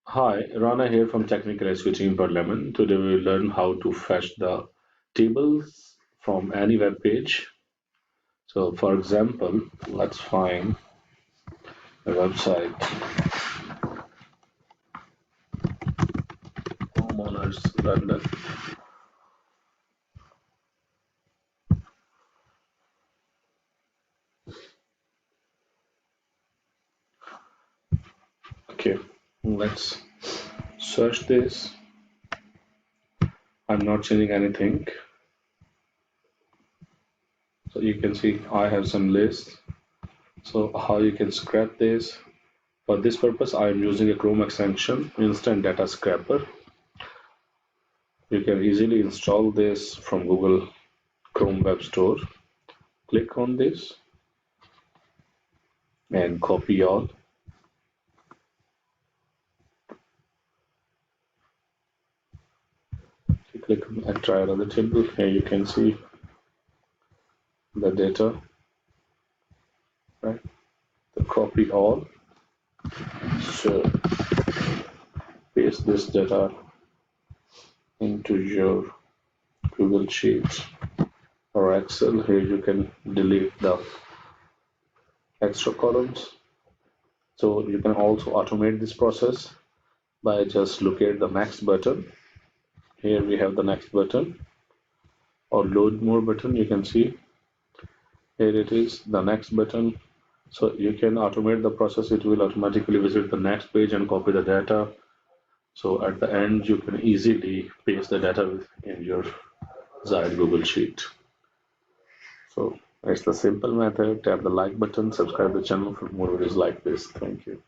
Hi, Rana here from Technical SQ Team Parliament. Today we will learn how to fetch the tables from any web page. So, for example, let's find a website, homeowners London. Okay, let's search this. I'm not changing anything. So you can see I have some lists. So how you can scrap this? For this purpose, I am using a Chrome extension, Instant Data Scraper. You can easily install this from Google Chrome Web Store. Click on this and copy all. You click on try another table. Here you can see the data, right? The copy all. So paste this data into your Google Sheets or Excel. Here you can delete the extra columns. So you can also automate this process by just locate the next button. Here we have the next button or load more button. You can see here it is, the next button. So you can automate the process. It will automatically visit the next page and copy the data. So at the end, you can easily paste the data in your desired Google Sheet. So it's the simple method. Tap the like button, subscribe the channel for more videos like this. Thank you.